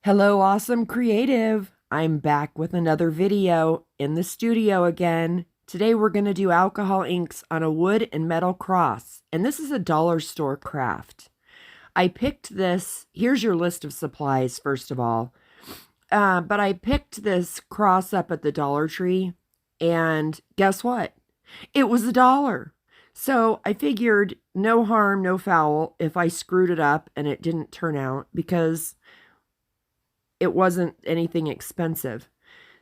Hello, awesome creative. I'm back with another video in the studio again. Today we're going to do alcohol inks on a wood and metal cross, and this is a dollar store craft. I picked this, here's your list of supplies first of all, but I picked this cross up at the Dollar Tree, and guess what? It was $1. So I figured no harm, no foul if I screwed it up and it didn't turn out, because it wasn't anything expensive.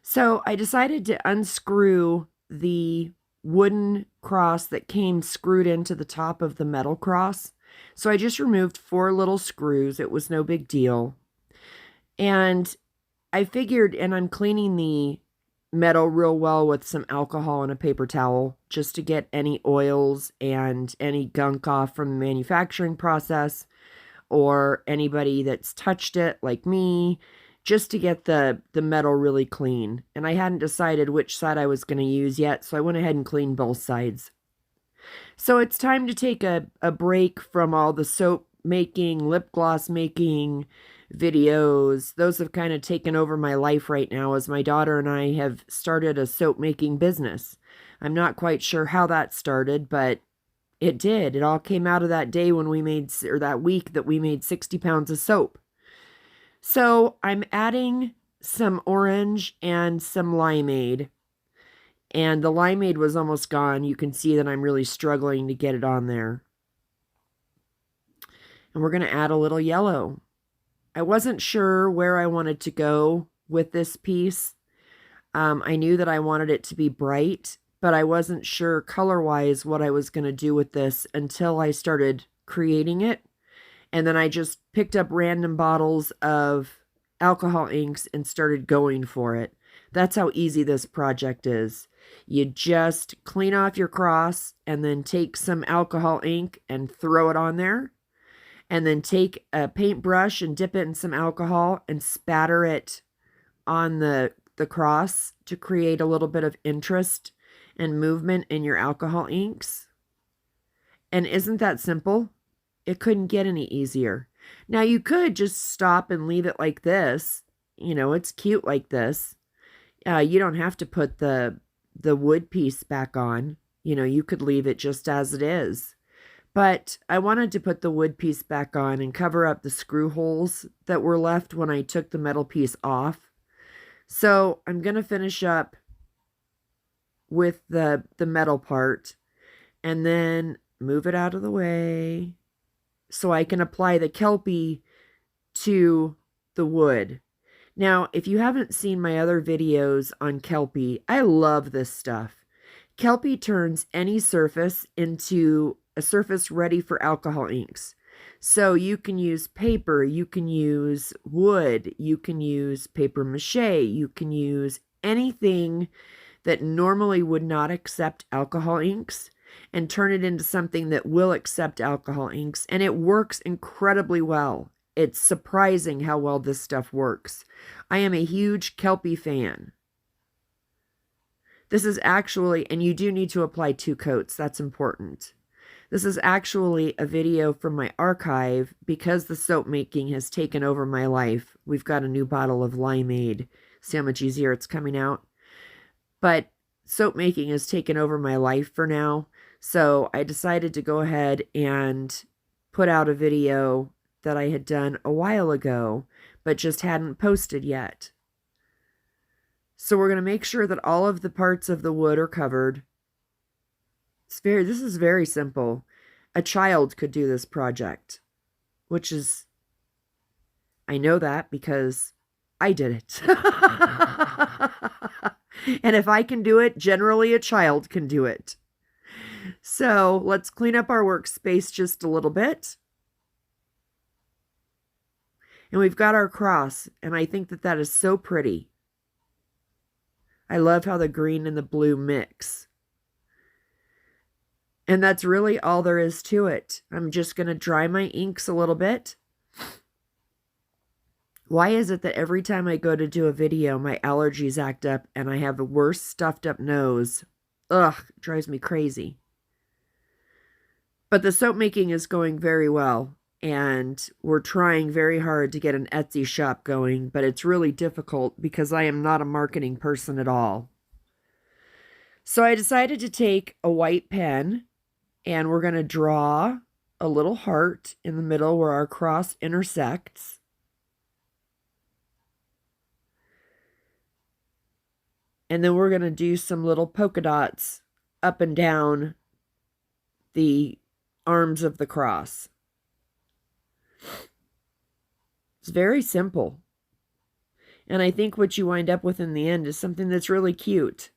So I decided to unscrew the wooden cross that came screwed into the top of the metal cross. So I just removed 4 little screws. It was no big deal. And I figured, and I'm cleaning the metal real well with some alcohol and a paper towel just to get any oils and any gunk off from the manufacturing process, or anybody that's touched it like me, just to get the metal really clean. And I hadn't decided which side I was going to use yet, so I went ahead and cleaned both sides. So it's time to take a break from all the soap making, lip gloss making videos. Those have kind of taken over my life right now, as my daughter and I have started a soap making business. I'm not quite sure how that started, but it did. It all came out of that day when we made, or that week that we made 60 pounds of soap. So I'm adding some orange and some limeade. And the limeade was almost gone. You can see that I'm really struggling to get it on there. And we're going to add a little yellow. I wasn't sure where I wanted to go with this piece. I knew that I wanted it to be bright, but I wasn't sure color-wise what I was going to do with this until I started creating it. And then I just picked up random bottles of alcohol inks and started going for it. That's how easy this project is. You just clean off your cross and then take some alcohol ink and throw it on there. And then take a paintbrush and dip it in some alcohol and spatter it on the cross to create a little bit of interest and movement in your alcohol inks. And isn't that simple? It couldn't get any easier. Now you could just stop and leave it like this. You know, it's cute like this. You don't have to put the wood piece back on. You know, you could leave it just as it is. But I wanted to put the wood piece back on and cover up the screw holes that were left when I took the metal piece off. So I'm going to finish up with the metal part and then move it out of the way so I can apply the Kelpie to the wood. Now, if you haven't seen my other videos on Kelpie, I love this stuff. Kelpie turns any surface into a surface ready for alcohol inks. So you can use paper, you can use wood, you can use paper mache, you can use anything that normally would not accept alcohol inks and turn it into something that will accept alcohol inks. And it works incredibly well. It's surprising how well this stuff works. I am a huge Kelpie fan. This is actually, and you do need to apply 2 coats. That's important. This is actually a video from my archive because the soap making has taken over my life. We've got a new bottle of Limeade. See how much easier it's coming out? But soap making has taken over my life for now. So I decided to go ahead and put out a video that I had done a while ago, but just hadn't posted yet. So we're going to make sure that all of the parts of the wood are covered. This is very simple. A child could do this project, which is, I know that because I did it. And if I can do it, generally a child can do it. So let's clean up our workspace just a little bit. And we've got our cross, and I think that that is so pretty. I love how the green and the blue mix. And that's really all there is to it. I'm just going to dry my inks a little bit. Why is it that every time I go to do a video, my allergies act up and I have a worse stuffed up nose? Ugh, it drives me crazy. But the soap making is going very well. and we're trying very hard to get an Etsy shop going, but it's really difficult because I am not a marketing person at all. So I decided to take a white pen, and we're going to draw a little heart in the middle where our cross intersects. And then we're going to do some little polka dots up and down the arms of the cross. It's very simple. And I think what you wind up with in the end is something that's really cute.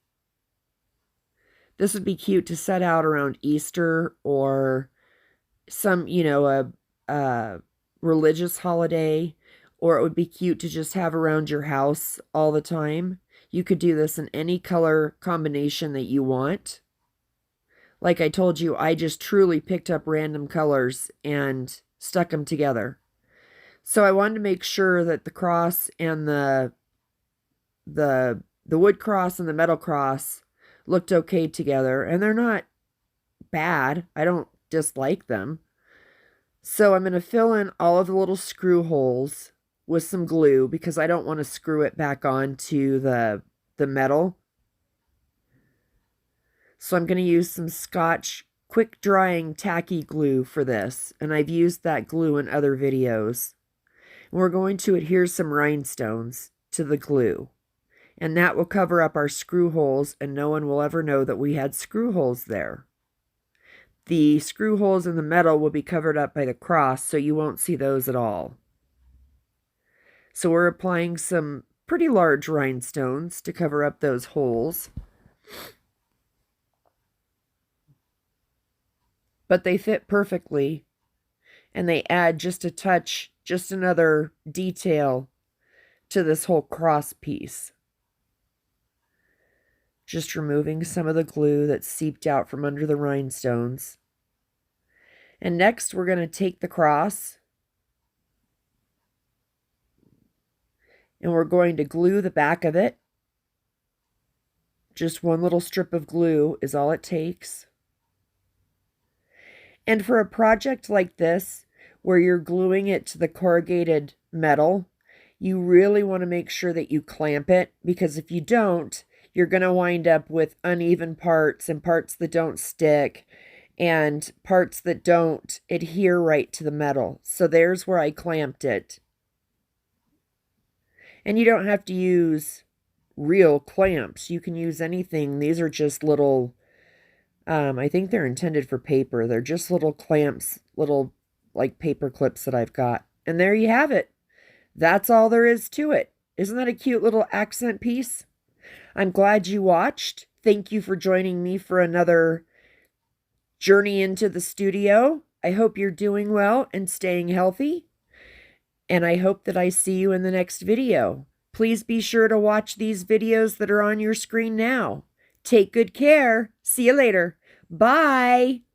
This would be cute to set out around Easter or some, a religious holiday, or it would be cute to just have around your house all the time. You could do this in any color combination that you want. Like I told you, I just truly picked up random colors and stuck them together. So I wanted to make sure that the cross and the wood cross and the metal cross looked okay together, and they're not bad. I don't dislike them. So I'm going to fill in all of the little screw holes with some glue because I don't want to screw it back onto the metal. So I'm going to use some Scotch quick drying tacky glue for this, and I've used that glue in other videos. And we're going to adhere some rhinestones to the glue, and that will cover up our screw holes, and no one will ever know that we had screw holes there. The screw holes in the metal will be covered up by the cross, so you won't see those at all. So we're applying some pretty large rhinestones to cover up those holes. But they fit perfectly, and they add just a touch, just another detail to this whole cross piece. Just removing some of the glue that's seeped out from under the rhinestones. And next we're going to take the cross and we're going to glue the back of it. Just one little strip of glue is all it takes. And for a project like this, where you're gluing it to the corrugated metal, you really want to make sure that you clamp it, because if you don't, you're going to wind up with uneven parts and parts that don't stick and parts that don't adhere right to the metal. So there's where I clamped it. And you don't have to use real clamps. You can use anything. These are just little, I think they're intended for paper. They're just little clamps, little like paper clips that I've got. And there you have it. That's all there is to it. Isn't that a cute little accent piece? I'm glad you watched. Thank you for joining me for another journey into the studio. I hope you're doing well and staying healthy. And I hope that I see you in the next video. Please be sure to watch these videos that are on your screen now. Take good care. See you later. Bye.